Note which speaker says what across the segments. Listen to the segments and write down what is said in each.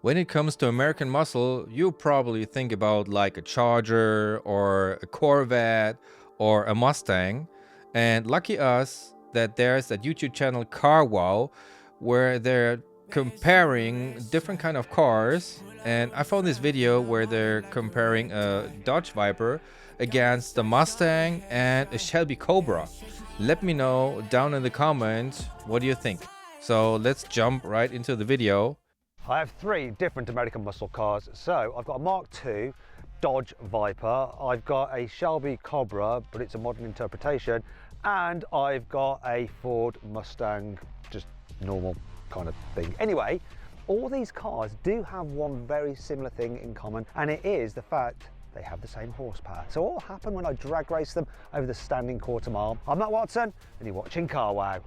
Speaker 1: When it comes to American muscle, you probably think about like a Charger or a Corvette or a Mustang. And lucky us that there's that YouTube channel Carwow where they're comparing different kind of cars. And I found this video where they're comparing a Dodge Viper against the Mustang and a Shelby Cobra. Let me know down in the comments, what do you think? So let's jump right into the video.
Speaker 2: I have three different American muscle cars. So I've got a Mark II Dodge Viper, I've got a Shelby Cobra, but it's a modern interpretation, and I've got a Ford Mustang, just normal kind of thing. Anyway, all these cars do have one very similar thing in common, and it is the fact they have the same horsepower. So what will happen when I drag race them over the standing quarter mile? I'm Matt Watson, and you're watching Carwow.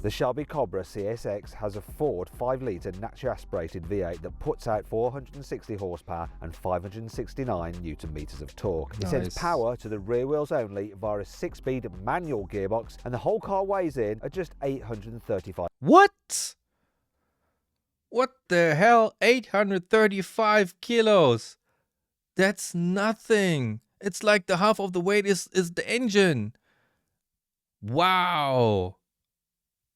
Speaker 2: The Shelby Cobra CSX has a Ford 5-litre naturally aspirated V8 that puts out 460 horsepower and 569 newton meters of torque. It sends power to the rear wheels only via a 6-speed manual gearbox, and the whole car weighs in at just 835.
Speaker 1: What? What the hell? 835 kilos. That's nothing. It's like the half of the weight is the engine. Wow.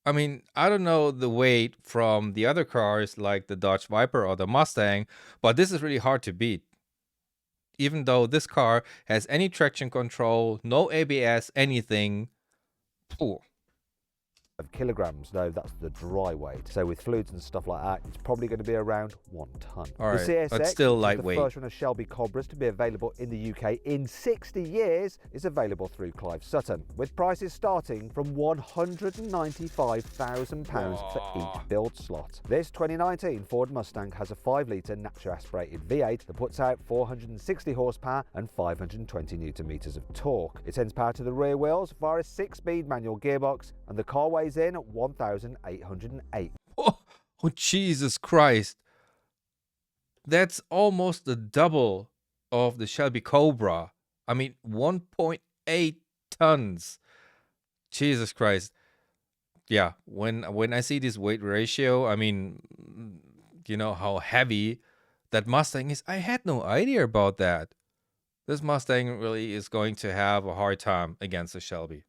Speaker 1: I mean, I don't know the weight from the other cars like the Dodge Viper or the Mustang, but this is really hard to beat. Even though this car has any traction control, no ABS, anything. Pooh.
Speaker 2: Kilograms, though that's the dry weight. So with fluids and stuff like that, it's probably going to be around 1 ton.
Speaker 1: All right,
Speaker 2: the CSX,
Speaker 1: but still
Speaker 2: which
Speaker 1: lightweight.
Speaker 2: Is the first one of Shelby Cobras to be available in the UK in 60 years, is available through Clive Sutton, with prices starting from £195,000 for each build slot. This 2019 Ford Mustang has a 5-litre naturally aspirated V8 that puts out 460 horsepower and 520 newton meters of torque. It sends power to the rear wheels via a 6-speed manual gearbox, and the car weighs in at 1,808.
Speaker 1: Oh, Jesus Christ. That's almost the double of the Shelby Cobra. I mean, 1.8 tons. Jesus Christ. Yeah, when I see this weight ratio, I mean, you know how heavy that Mustang is. I had no idea about that. This Mustang really is going to have a hard time against the Shelby.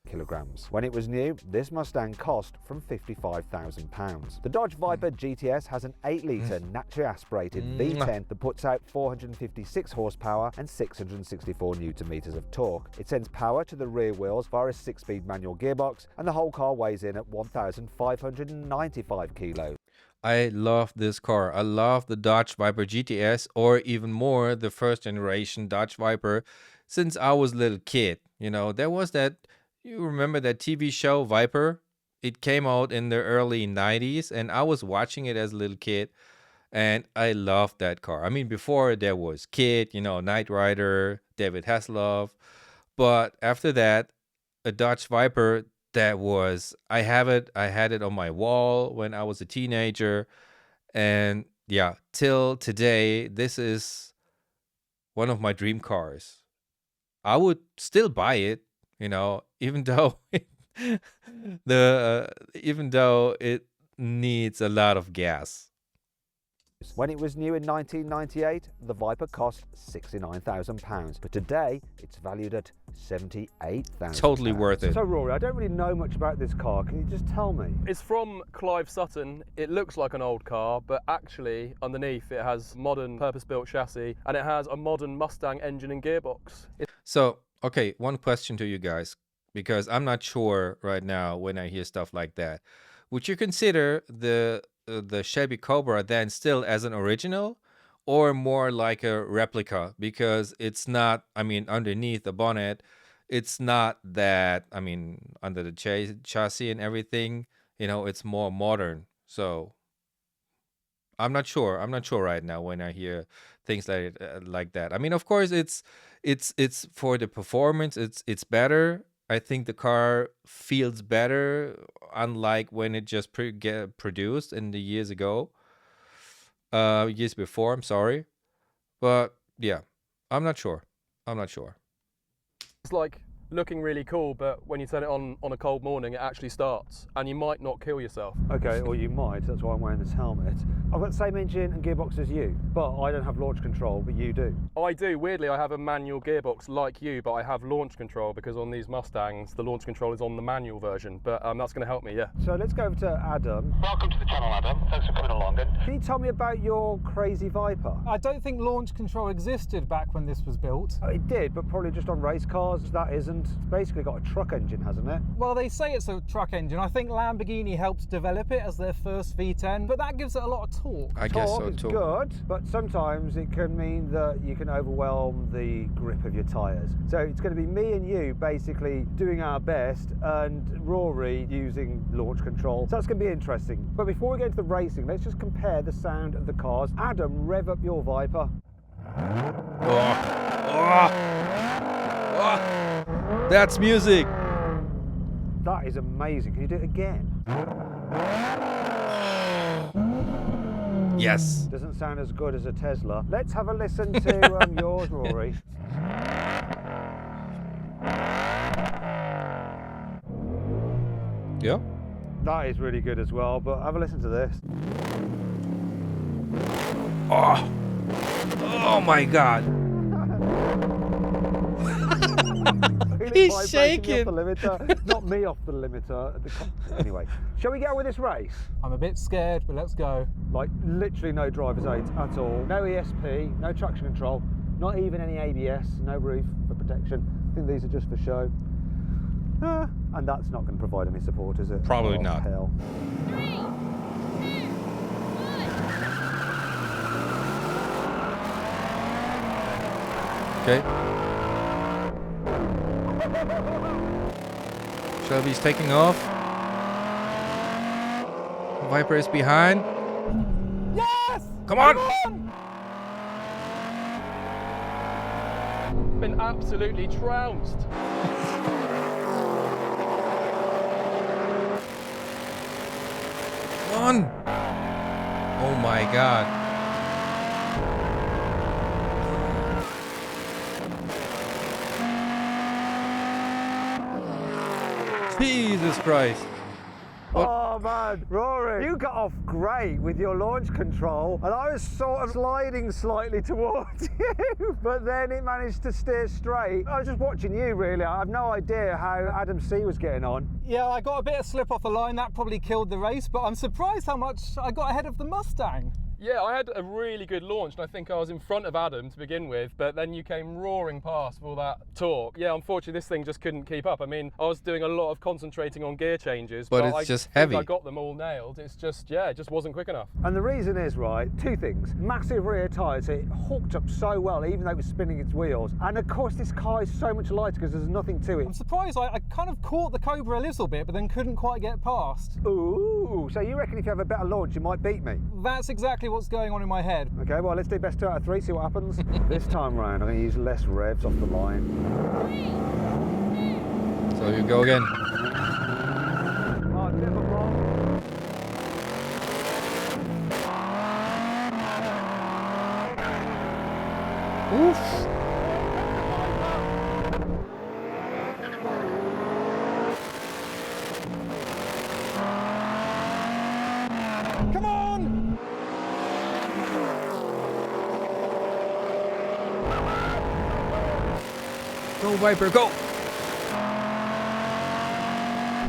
Speaker 2: Kilograms. When it was new, this Mustang cost from £55,000. The Dodge Viper GTS has an 8-litre naturally aspirated V10 that puts out 456 horsepower and 664 newton meters of torque. It sends power to the rear wheels via a 6-speed manual gearbox, and the whole car weighs in at 1,595 kilos.
Speaker 1: I love this car. I love the Dodge Viper GTS, or even more the first generation Dodge Viper, since I was a little kid. You know, there was that. You remember that TV show Viper? It came out in the early 90s, and I was watching it as a little kid, and I loved that car. I mean, before there was Kid, you know, Knight Rider, David Hasselhoff, but after that, a Dodge Viper, that was, I had it on my wall when I was a teenager, and yeah, till today, this is one of my dream cars. I would still buy it. You know, even though even though it needs a lot of gas.
Speaker 2: When it was new in 1998, the Viper cost £69,000, but today it's valued at £78,000.
Speaker 1: Totally worth it.
Speaker 2: So Rory, I don't really know much about this car. Can you just tell me?
Speaker 3: It's from Clive Sutton. It looks like an old car, but actually underneath it has modern purpose-built chassis, and it has a modern Mustang engine and gearbox.
Speaker 1: So, okay, one question to you guys, because I'm not sure right now when I hear stuff like that. Would you consider the Shelby Cobra then still as an original, or more like a replica? Because it's not, I mean, underneath the bonnet, it's not that, I mean, under the chassis and everything, you know, it's more modern. So I'm not sure. I'm not sure right now when I hear things like that. I mean, of course, it's for the performance. It's better. I think the car feels better, unlike when it just get produced in the years before. I'm sorry, but yeah, I'm not sure.
Speaker 3: It's like looking really cool, but when you turn it on a cold morning, it actually starts, and you might not kill yourself.
Speaker 2: Okay, or you might, that's why I'm wearing this helmet. I've got the same engine and gearbox as you, but I don't have launch control, but you do.
Speaker 3: I do. Weirdly, I have a manual gearbox like you, but I have launch control because on these Mustangs, the launch control is on the manual version, but that's going to help me, yeah.
Speaker 2: So let's go over to Adam.
Speaker 4: Welcome to the channel, Adam. Thanks for coming along. And
Speaker 2: Can you tell me about your crazy Viper?
Speaker 5: I don't think launch control existed back when this was built.
Speaker 2: It did, but probably just on race cars. That isn't. It's basically got a truck engine, hasn't it?
Speaker 5: Well, they say it's a truck engine. I think Lamborghini helped develop it as their first V10, but that gives it a lot of torque.
Speaker 1: I guess so
Speaker 2: Torque is
Speaker 1: too.
Speaker 2: good, but sometimes it can mean that you can overwhelm the grip of your tyres. So it's going to be me and you basically doing our best and Rory using launch control. So that's going to be interesting. But before we get into the racing, let's just compare the sound of the cars. Adam, rev up your Viper.
Speaker 1: That's music.
Speaker 2: That is amazing. Can you do it again?
Speaker 1: Yes.
Speaker 2: Doesn't sound as good as a Tesla. Let's have a listen to yours, Rory.
Speaker 1: Yeah.
Speaker 2: That is really good as well, but have a listen to this.
Speaker 1: Oh. Oh my God. He's
Speaker 2: Vibrating
Speaker 1: shaking.
Speaker 2: off the limiter. Not me off the limiter. Anyway, shall we get on with this race?
Speaker 5: I'm a bit scared, but let's go.
Speaker 2: Like literally no driver's aid at all. No ESP, no traction control, not even any ABS, no roof for protection. I think these are just for show. And that's not going to provide any support, is it?
Speaker 1: Probably
Speaker 2: Oh,
Speaker 1: not.
Speaker 2: Hell.
Speaker 6: 3, 2, 1.
Speaker 1: Okay. Shelby's taking off. Viper is behind.
Speaker 5: Yes!
Speaker 1: Come on!
Speaker 3: Been absolutely trounced.
Speaker 1: Come on! Oh my God. Jesus Christ. What?
Speaker 2: Oh man, Rory, you got off great with your launch control, and I was sort of sliding slightly towards you, but then it managed to steer straight. I was just watching you, really. I have no idea how Adam C was getting on.
Speaker 5: Yeah, I got a bit of slip off the line. That probably killed the race, but I'm surprised how much I got ahead of the Mustang.
Speaker 3: Yeah, I had a really good launch, and I think I was in front of Adam to begin with, but then you came roaring past with all that torque. Yeah, unfortunately, this thing just couldn't keep up. I mean, I was doing a lot of concentrating on gear changes,
Speaker 1: But
Speaker 3: I
Speaker 1: it's just
Speaker 3: think
Speaker 1: heavy.
Speaker 3: I got them all nailed. It's just, yeah, it just wasn't quick enough.
Speaker 2: And the reason is, right, two things. Massive rear tyres, it hooked up so well, even though it was spinning its wheels. And of course, this car is so much lighter because there's nothing to it.
Speaker 5: I'm surprised I kind of caught the Cobra a little bit, but then couldn't quite get past.
Speaker 2: Ooh, so you reckon if you have a better launch, you might beat me?
Speaker 5: That's exactly what's going on in my head.
Speaker 2: Okay, well, let's do best 2 out of 3, see what happens. This time round, I'm going to use less revs off the line.
Speaker 6: 3, 2,
Speaker 1: So you go again.
Speaker 2: Oh, bit of a bomb.
Speaker 1: Oof.
Speaker 5: Come on!
Speaker 1: Go Viper, go!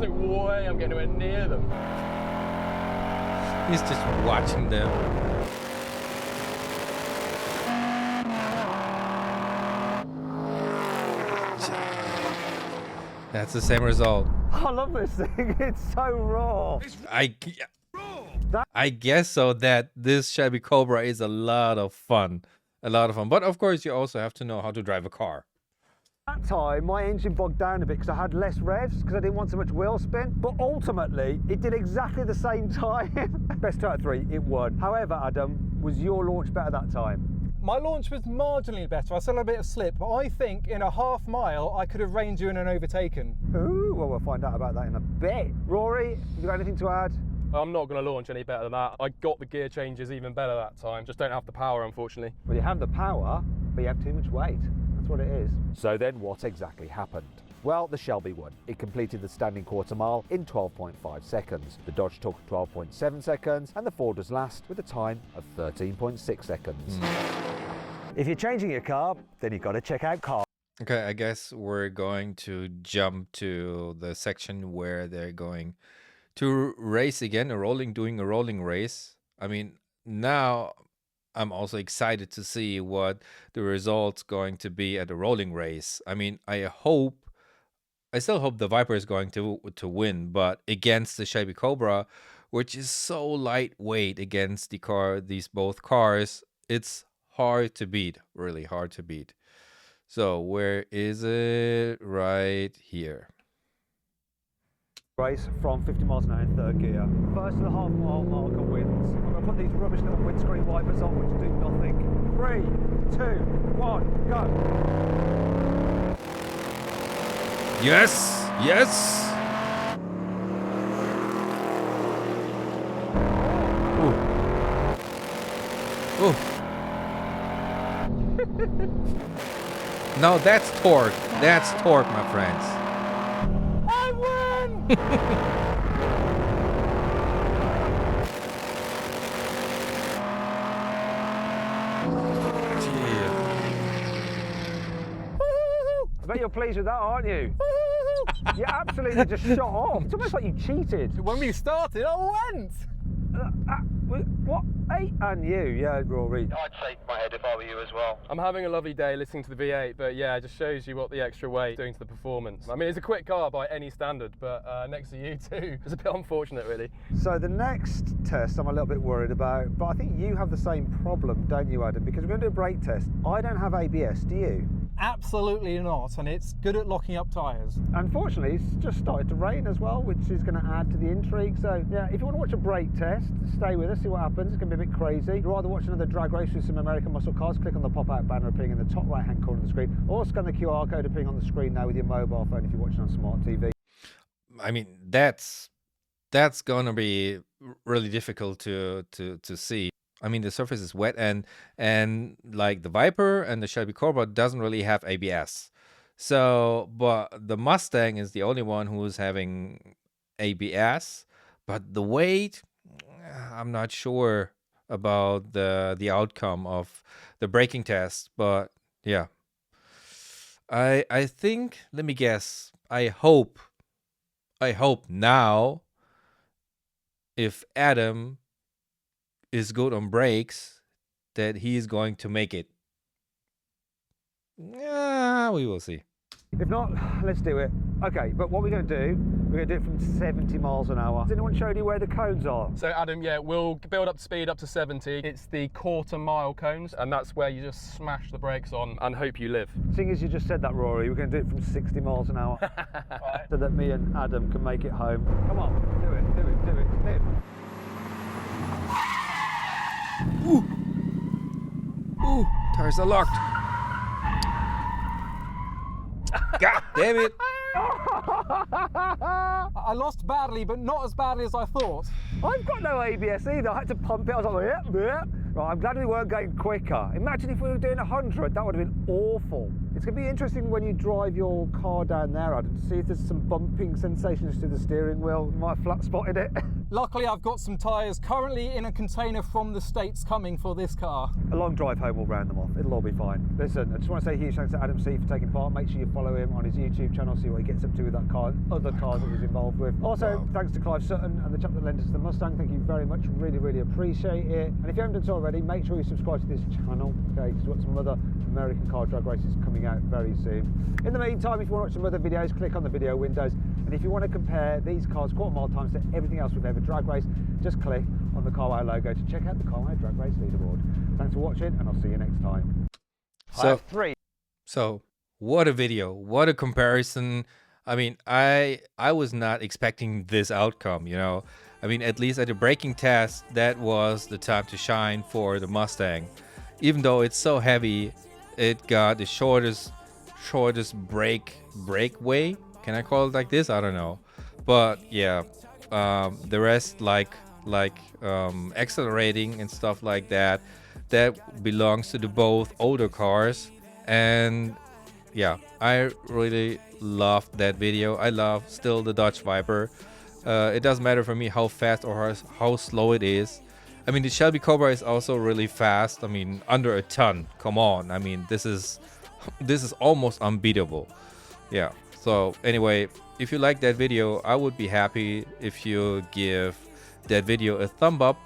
Speaker 3: No way I'm getting anywhere near them.
Speaker 1: He's just watching them. That's the same result.
Speaker 2: I love this thing, it's so raw.
Speaker 1: I guess so that this Shelby Cobra is a lot of fun. A lot of fun. But of course, you also have to know how to drive a car.
Speaker 2: That time, my engine bogged down a bit because I had less revs because I didn't want so much wheel spin. But ultimately, it did exactly the same time. Best 2 out of 3, it won. However, Adam, was your launch better that time?
Speaker 5: My launch was marginally better. I still had a bit of slip, but I think in a half mile, I could have reined you in and overtaken.
Speaker 2: Ooh, well, we'll find out about that in a bit. Rory, have you got anything to add?
Speaker 3: I'm not going to launch any better than that. I got the gear changes even better that time. Just don't have the power, unfortunately.
Speaker 2: Well, you have the power, but you have too much weight. That's what it is. So then what exactly happened? Well, the Shelby won. It completed the standing quarter mile in 12.5 seconds. The Dodge took 12.7 seconds, and the Ford was last with a time of 13.6 seconds. If you're changing your car, then you've got to check out Carwow.
Speaker 1: Okay, I guess we're going to jump to the section where they're going to race again, doing a rolling race. I mean, now I'm also excited to see what the result's going to be at a rolling race. I mean, I still hope the Viper is going to win, but against the Shelby Cobra, which is so lightweight against these both cars, it's hard to beat, really hard to beat. So where is it? Right here.
Speaker 2: Race from 50 miles an hour in third gear. First of the half mile marker wins. I'm going to put these rubbish little windscreen wipers on which do nothing. 3, 2, 1, go!
Speaker 1: Yes! Yes! Ooh. Ooh. Now that's torque. That's torque, my friends.
Speaker 5: I win!
Speaker 2: I bet you're pleased with that, aren't you? You absolutely just shot off. It's almost like you cheated.
Speaker 5: When we started, I went!
Speaker 2: What? 8? And you, yeah, Rory.
Speaker 4: I'd shake my head if I were you as well.
Speaker 3: I'm having a lovely day listening to the V8, but yeah, it just shows you what the extra weight is doing to the performance. I mean, it's a quick car by any standard, but next to you two, it's a bit unfortunate, really.
Speaker 2: So the next test I'm a little bit worried about, but I think you have the same problem, don't you, Adam? Because we're going to do a brake test. I don't have ABS, do you?
Speaker 5: Absolutely not, and it's good at locking up tyres.
Speaker 2: Unfortunately, it's just started to rain as well, which is going to add to the intrigue. So yeah, if you want to watch a brake test, stay with us, see what happens. It's going to be a bit crazy. If you'd rather watch another drag race with some American muscle cars, click on the pop-out banner appearing in the top right-hand corner of the screen, or scan the QR code appearing on the screen now with your mobile phone if you're watching on smart TV.
Speaker 1: I mean, that's gonna be really difficult to see. I mean, the surface is wet, and like the Viper and the Shelby Cobra doesn't really have ABS. So, but the Mustang is the only one who's having ABS. But the weight, I'm not sure about the outcome of the braking test. But yeah, I think, let me guess. I hope now, if Adam is good on brakes, that he's going to make it. Yeah, we will see.
Speaker 2: If not, let's do it. Okay, but what we're going to do, we're going to do it from 70 miles an hour. Has anyone showed you where the cones are?
Speaker 3: So Adam, yeah, we'll build up speed up to 70. It's the quarter mile cones, and that's where you just smash the brakes on and hope you live.
Speaker 2: Seeing as you just said that, Rory, we're going to do it from 60 miles an hour. Right. So that me and Adam can make it home. Come on, do it, do it, do it, live.
Speaker 1: Ooh, tires are locked. God damn it.
Speaker 5: I lost badly, but not as badly as I thought.
Speaker 2: I've got no ABS either. I had to pump it. I was like, yeah, yeah. Right, I'm glad we weren't going quicker. Imagine if we were doing 100, that would have been awful. It's going to be interesting when you drive your car down there, Adam, to see if there's some bumping sensations to the steering wheel. You might have flat spotted it.
Speaker 5: Luckily, I've got some tyres currently in a container from the States coming for this car.
Speaker 2: A long drive home will round them off. It'll all be fine. Listen, I just want to say a huge thanks to Adam C for taking part. Make sure you follow him on his YouTube channel, see what he gets up to with that car and other cars that he's involved with. Also, thanks to Clive Sutton and the chap that lent us the Mustang. Thank you very much. Really, really appreciate it. And if you haven't done so already, make sure you subscribe to this channel, okay? Because we've got some other American car drag races coming out very soon. In the meantime, if you want to watch some other videos, click on the video windows. And if you want to compare these cars quarter mile times to everything else we've ever drag raced, just click on the Carwow logo to check out the Carwow drag race leaderboard. Thanks for watching, and I'll see you next time.
Speaker 1: So what a video, what a comparison. I mean, I was not expecting this outcome, you know. I mean, at least at the braking test, that was the time to shine for the Mustang. Even though it's so heavy, it got the shortest brake way. Can I call it like this? I don't know. But yeah, the rest like accelerating and stuff like that belongs to the both older cars. And yeah, I really loved that video. I love still the Dodge Viper. It doesn't matter for me how fast or how slow it is. I mean, the Shelby Cobra is also really fast. I mean, under a ton. Come on. I mean, this is almost unbeatable. Yeah. So anyway, if you like that video, I would be happy if you give that video a thumb up,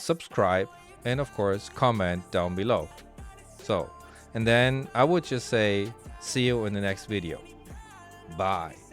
Speaker 1: subscribe, and of course comment down below. So, and then I would just say see you in the next video. Bye.